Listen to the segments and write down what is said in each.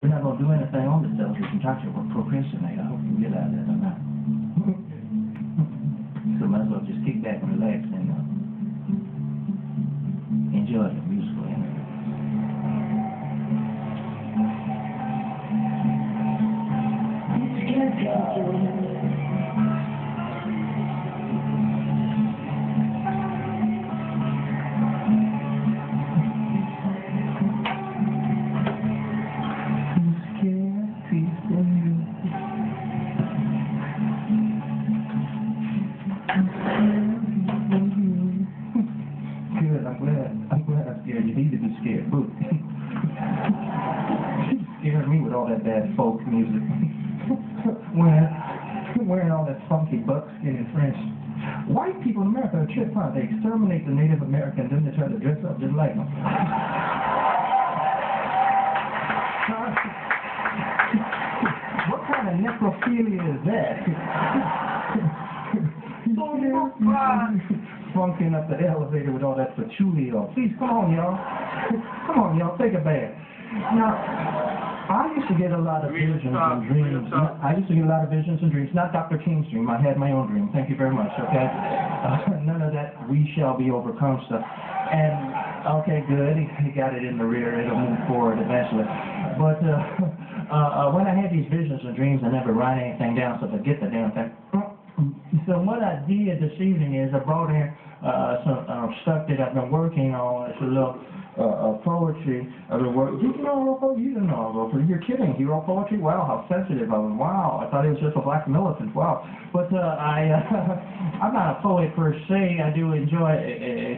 We're not going to do anything on this television talk show. We're procrastinate. I hope you realize that or not. So might as well just kick back and relax and enjoy the musical interview. I'm glad I scared you. You need to be scared. Boo. You scared me with all that bad folk music. wearing all that funky buckskin and French. White people in America are tripped, huh? They exterminate the Native Americans, then they try to dress up just like them. What kind of necrophilia is that? Funking up the elevator with all that patchouli on. Please, come on, y'all. Come on, y'all, take a bath. Now, I used to get a lot of visions and dreams. I used to get a lot of visions and dreams. Not Dr. King's dream. I had my own dream. Thank you very much, okay? None of that we shall be overcome stuff. And, okay, good. He got it in the rear. It'll move forward eventually. But when I had these visions and dreams, I never write anything down, so forget the damn thing. So what I did this evening is I brought in some stuff that I've been working on. It's a little poetry. I've been working. Did you know I wrote poetry? You didn't know I wrote poetry. You're kidding. You wrote poetry? Wow, how sensitive I was. Wow, I thought it was just a black militant. Wow. But I'm not a poet per se. I do enjoy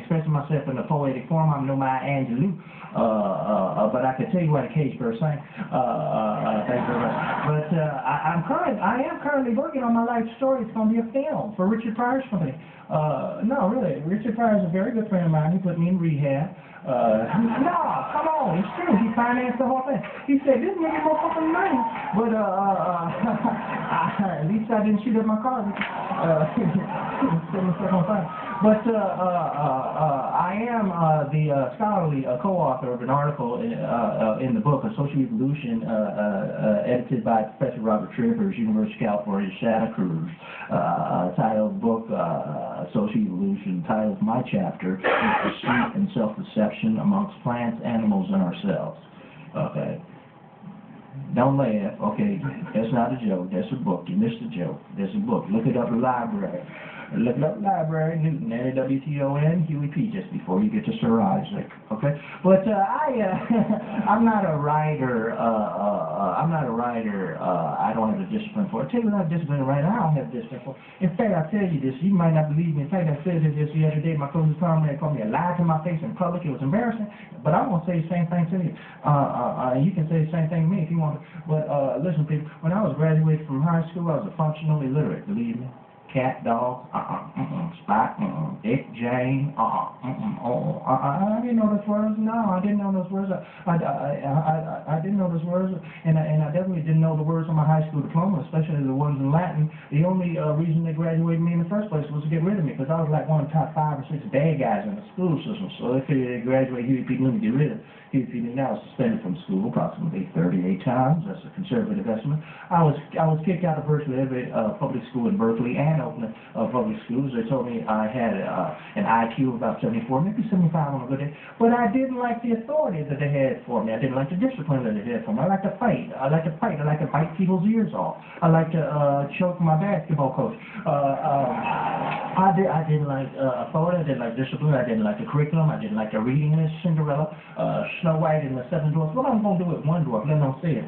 expressing myself in a poetic form. I'm no Maya Angelou. But I could tell you what a cage bird sang. Thank you very much. But I am currently working on my life story. It's going to be a film for Richard Pryor's company. No, really, Richard Pryor is a very good friend of mine. He put me in rehab. No, come on, it's true. He financed the whole thing. He said, this nigga more fucking money. But at least I didn't shoot up my car. But I am the scholarly co-author of an article in the book, A Social Evolution, edited by Professor Roger Guenveur, University of California, Santa Cruz. Titled book, Social Evolution, titled my chapter, is Deceit and Self-Deception Amongst Plants, Animals, and Ourselves. Okay. Don't laugh. Okay, that's not a joke. That's a book. You missed a joke. That's a book. Look it up in the library. Look it up in the library, Newton, N-A-W-T-O-N, Huey P, just before you get to Sir Isaac. Okay? But I'm not a writer. I don't have a discipline for it. I tell you what I have discipline right now. I don't have discipline for it. In fact, I tell you this. You might not believe me. In fact, I said this the other day. My closest comrade called me a lie to my face in public. It was embarrassing. But I'm going to say the same thing to you. You can say the same thing to me if you want to. But listen, people, when I was graduating from high school, I was a functional illiterate, believe me. Cat, dog, Spot, Dick, Jane, I didn't know those words. No, I didn't know those words. I didn't know those words, and I definitely didn't know the words on my high school diploma, especially the ones in Latin. The only reason they graduated me in the first place was to get rid of me, because I was like one of the top 5 or 6 bad guys in the school system. So they figured they graduate Huey P.Newton to get rid of Huey P.Newton. Now I was suspended from school approximately 38 times. That's a conservative estimate. I was kicked out of virtually every public school in Berkeley and Oakland public schools. They told me I had an IQ of about 74, maybe 75 on a good day. But I didn't like the authority that they had for me. I didn't like the discipline that they had for me. I like to fight. I like to bite people's ears off. I like to choke my basketball coach. I didn't like authority. I didn't like discipline. I didn't like the curriculum. I didn't like the reading list, Cinderella, Snow White and the Seven Dwarfs. What am I going to do with one dwarf? Let them say it.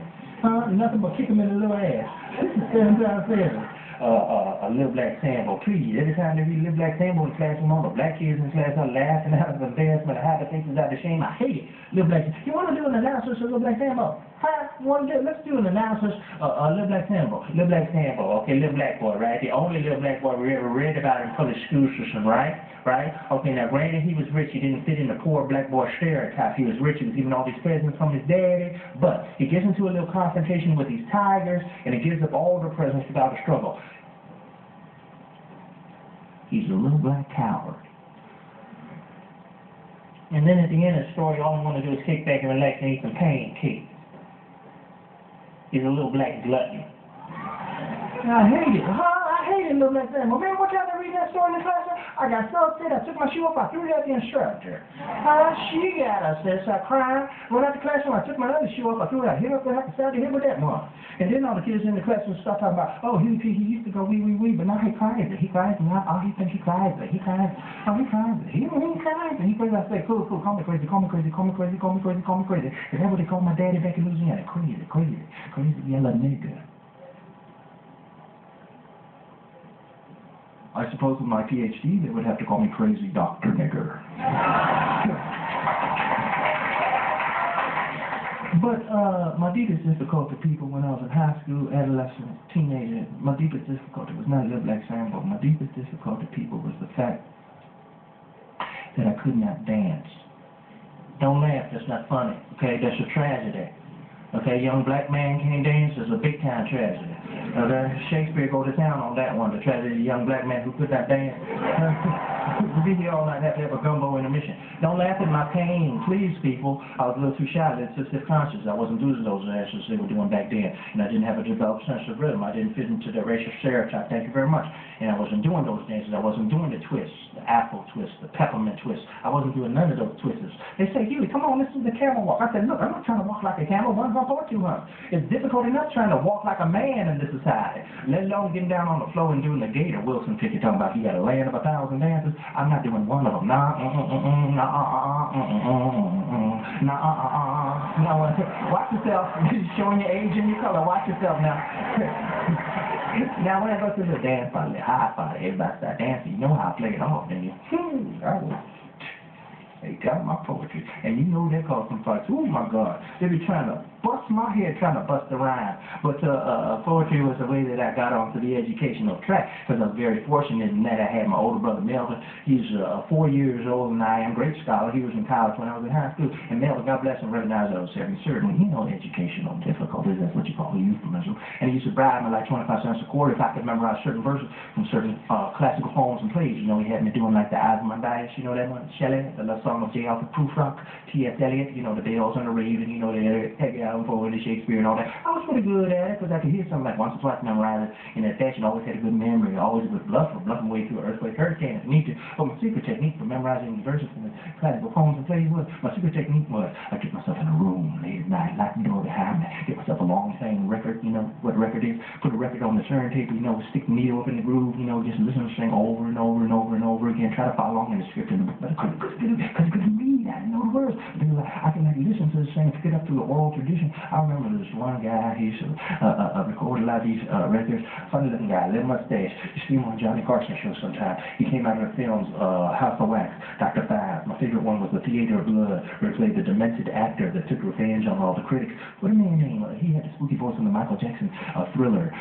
Nothing but kick him in the little ass. This is 7 times 7. A Little Black Sambo, please. Every time they read Little Black Sambo in the classroom, all the black kids in the class are laughing out of embarrassment, out of faces, out of shame. I hate it. Little Black Sambo. You want to do an analysis of Little Black Sambo? Huh? Let's do an analysis of Little Black Sambo. Little Black Sambo, okay, little black boy, right? The only little black boy we ever read about in public school system, right? Right? Okay, now granted he was rich, he didn't fit in the poor black boy stereotype. He was rich, he was given all these presents from his daddy, but he gets into a little confrontation with these tigers, and he gives up all the presents without a struggle. He's a little black coward. And then at the end of the story, all I want to do is kick back and relax and eat some pancakes. is a little black glutton. I hate it. I hate it, little black glutton. Well, man, what y'all been reading that story in the classroom? I got so upset, I took my shoe off, I threw it at the instructor. She got upset, so I cried. Went out the classroom, I took my other shoe off, I threw it out, hit up and I started to hit with that one. And then all the kids in the classroom start talking about, oh, Huey P, he used to go wee, but now he cries. He cries now. Oh, he thinks he cries. He cries. Oh, he cries. He cries. And he crazy. I say, cool, call me crazy. And that's what they call my daddy back in Louisiana. Crazy yellow nigga. I suppose with my PhD, they would have to call me crazy Dr. Nigger. But my deepest difficulty, people, when I was in high school, adolescent, teenager, my deepest difficulty was not Little Black Sambo. My deepest difficulty, people, was the fact that I could not dance. Don't laugh, that's not funny, okay? That's a tragedy. Okay, young black man can't dance is a big time tragedy. Okay, Shakespeare go to town on that one, the tragedy of the young black man who could not dance. To be here all night, have to have a gumbo intermission. Don't laugh at my pain, please, people. I was a little too shy, a little too conscious. I wasn't doing those dances they were doing back then, and I didn't have a developed sense of rhythm. I didn't fit into the racial stereotype. Thank you very much. And I wasn't doing those dances. I wasn't doing the twists, the apple twist, the peppermint twist. I wasn't doing none of those twists. They say, Huey, come on, listen to the camel walk. I said, look, I'm not trying to walk like a camel. 1 hump or 2 humps. It's difficult enough trying to walk like a man in this society, let alone getting down on the floor and doing the gator Wilson ticket talking about you got a land of 1,000 dances. I'm not doing one of them. No, watch yourself. Showing your age and your color. Watch yourself now. Now when I go to the dance party, the high party, everybody start dancing. You know how I play it off, then you. They got my poetry, and you know they call some folks. Oh my God, they be trying to bust my head, trying to bust the rhyme. But poetry was the way that I got onto the educational track, because I was very fortunate in that I had my older brother Melvin. He's 4 years older than I am, great scholar. He was in college when I was in high school, and Melvin, God bless him, recognized I was certainly, you know, educational difficulties. That's what you call a euphemism. And he used to bribe me like 25 cents a quarter if I could memorize certain verses from certain classical poems and plays. You know, he had me doing like the Ozymandias, you know that one, Shelley, the love song of J. Alfred Prufrock, T.S. Eliot, you know, the Bells and the Raven, you know, the Edgar Allan Poe and the Shakespeare and all that. I was pretty good at it because I could hear something like once or twice memorize it in that fashion. I always had a good memory. I always was bluffing way through an earthquake, hurricane if I need to. But my secret technique for memorizing verses from the classical poems and plays was, my secret technique was, I'd get myself in a room late at night, lock the door behind me, get myself a long thing record, you know what a record is, put a record on the turntable, you know, stick the needle up in the groove, you know, just listen to the thing over and over and over and over again, try to follow along in the script in the book, but I couldn't read, I didn't know the words. But I can listen to this thing, get up through the oral tradition. I remember this one guy, he used to record a lot of these records, funny looking guy, little mustache. You see him on Johnny Carson show sometime. He came out of the films House of Wax, Dr. Five. My favorite one was The Theater of Blood, where he played the demented actor that took revenge on all the critics. What a man name? He had the spooky voice in the Michael Jackson Thriller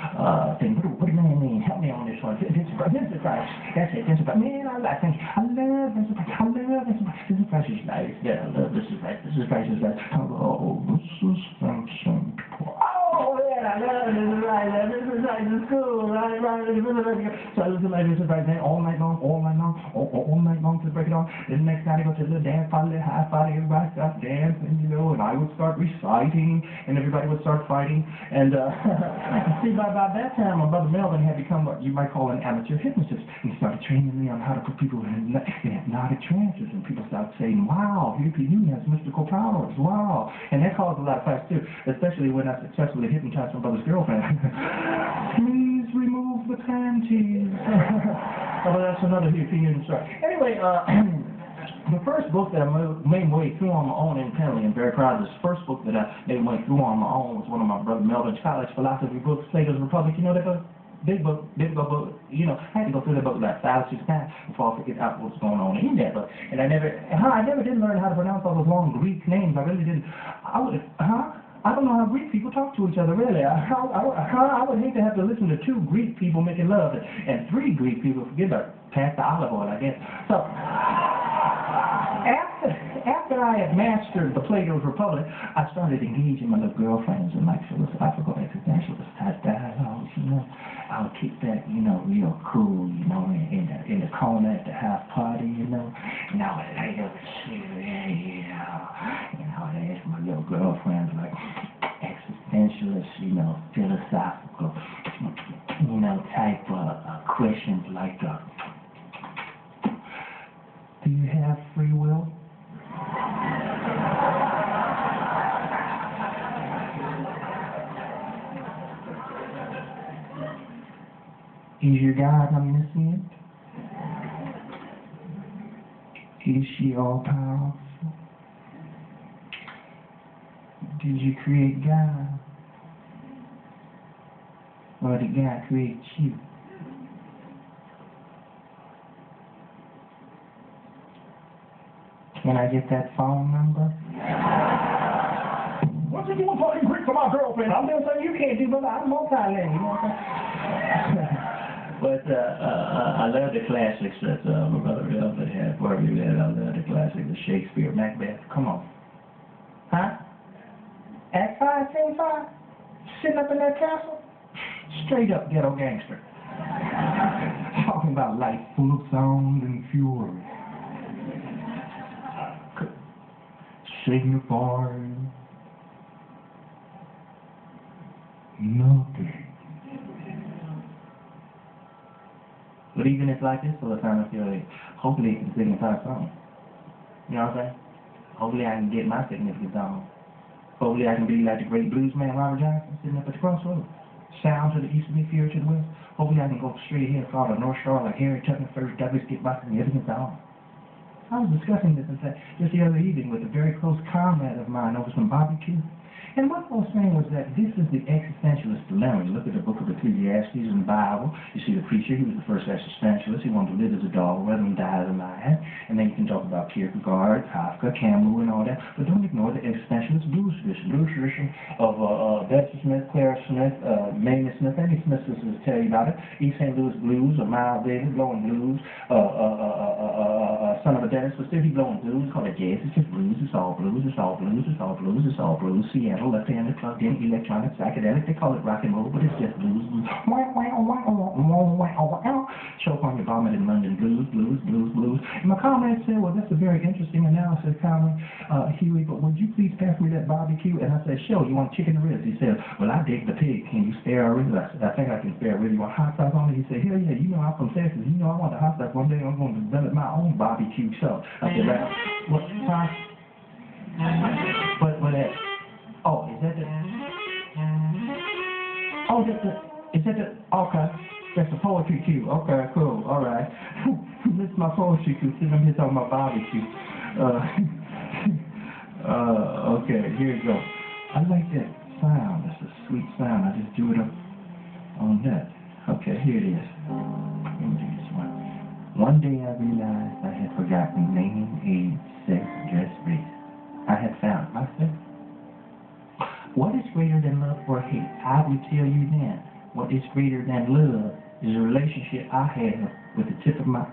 thing. What a man name? Help me on this one. Vincent Price. That's it, Vincent Price. Man, I love Vincent Price. Vincent Price is nice. Yeah, I love Vincent Price. Vincent Price is nice. Hello, this is Vincent Price. Oh, yeah, I love Vincent Price. Vincent Price is cool, right? So I listen to my Vincent Price all night long to break it on. Then the next night I go to the dance party, the high party, everybody starts dancing, you know, and I would start reciting, and everybody would start fighting. And see, by that time, my brother Melvin had become what you might call an amateur hypnotist, and he started training me on how to put people in hypnotic trances, and people started saying, wow, Huey P.Newton has mystical powers, wow. And that caused a lot of fights too, especially when I successfully hypnotized my brother's girlfriend. Please remove the panties. Oh, well, that's another Huey P.Newton story. Anyway, the first book that I made my way through on my own independently, and very proud of this first book that I made my way through on my own, was one of my brother Melvin's college philosophy books, Plato's Republic. You know that book? Big book, you know, I had to go through that book like 5 or 6 times before I figured out what's going on in that book. And I never did learn how to pronounce all those long Greek names. I really didn't. I don't know how Greek people talk to each other, really. I would hate to have to listen to 2 Greek people making love and 3 Greek people forget about pass the olive oil, I guess. So, after I had mastered the Plato's Republic, I started engaging my little girlfriends in like philosophical existentialist type dialogues, you know. I would keep that, you know, real cool, you know, in the corner at the house party, you know. And I would lay up and shit, yeah. And I would ask my little girlfriends like, existentialist, philosophical, type questions like, do you have free will? Is your God omniscient? Is she all-powerful? Did you create God? Or did God create you? Can I get that phone number? What's you doing talking Greek to my girlfriend? I'm doing something you can't do, but I'm multi-language, you know what I'm saying? But I love the classics that my brother Elford had for me. I love the classics of Shakespeare, Macbeth. Come on. Huh? Act 5, Scene 5? Sitting up in that castle? Straight up ghetto gangster. Talking about life full of sound and fury. Signifying nothing. But even if like this all the time, I feel like, hopefully it can signify something. You know what I'm saying? Hopefully I can get my significance on. Hopefully I can be like the great blues man Robert Johnson, sitting up at the crossroads. Sound to the east of me, fury to the west. Hopefully I can go straight ahead, follow the North Shore like Harry Tubman, First Douglas, get my significance on. I was discussing this just the other evening with a very close comrade of mine over some barbecue. And what I was saying was that this is the existentialist dilemma. You look at the book of Ecclesiastes in the Bible, you see the preacher, he was the first existentialist, he wanted to live as a dog rather than die as a lion. And then you can talk about Kierkegaard, Kafka, Camus, and all that, but don't ignore the existentialist blues tradition of Bessie Smith, Clara Smith, Mamie Smith, any Smith sisters tell you about it, East St. Louis blues, or Miles Davis blowing blues, son of a dentist, but still he blowing blues, call it jazz, it's just blues, it's all blues, it's all blues, it's all blues, it's all blues, Seattle, left-handed, plugged-in, electronic, psychedelic, they call it rock and roll, but it's just blues. Choke on your vomit in London, blues. And my comrade said, well, that's a very interesting analysis, comrade, Huey, but would you please pass me that barbecue? And I said, sure, you want chicken and ribs? He said, well, I dig the pig, can you spare a rib? I said, I think I can spare a rib. You want hot sauce on it? He said, hell yeah, you know I'm from Texas, you know I want the hot sauce. One day I'm going to develop my own barbecue show. I said, what, huh? But oh, is that the... Oh, is that the... Okay. That's the poetry cue. Okay, cool. All right. This is my poetry cue. See, I'm here talking about barbecue. Okay, here you go. I like that sound. That's a sweet sound. I just do it up on that. Okay, here it is. Let me do this one. One day I realized I had forgotten name, age, sex, dress, race. I had found myself. What is greater than love or hate? I will tell you then. What is greater than love is a relationship I have with the tip of my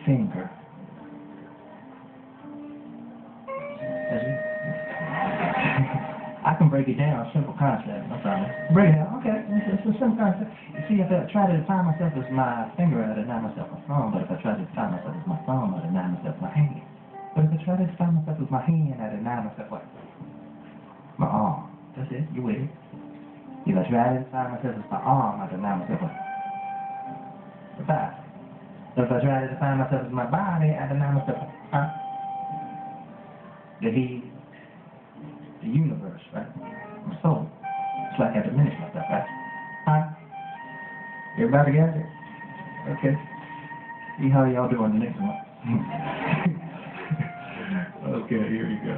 finger. That's it. I can break it down, simple concept, no problem. Break it down, okay, it's a simple concept. You see, if I try to define myself as my finger, I deny myself my thumb, but if I try to define myself as my thumb, I deny myself my hand. But if I try to define myself as my hand, I deny myself what? My arm. That's it, you with it. If I try to define myself as my arm, I deny myself what? The body. So if I try to define myself as my body, I deny myself what? Huh? The head. The universe, right? My soul. It's like I diminish myself, right? Huh? Everybody got it? Okay. See how y'all doing the next one. Okay, here we go.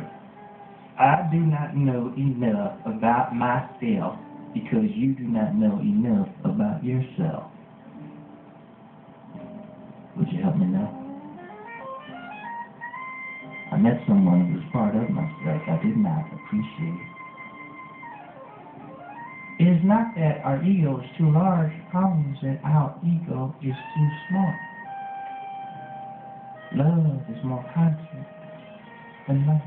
I do not know enough about myself because you do not know enough about yourself. Would you help me now? I met someone who was part of myself I did not appreciate. It is not that our ego is too large, the problem is that our ego is too small. Love is more constant than life.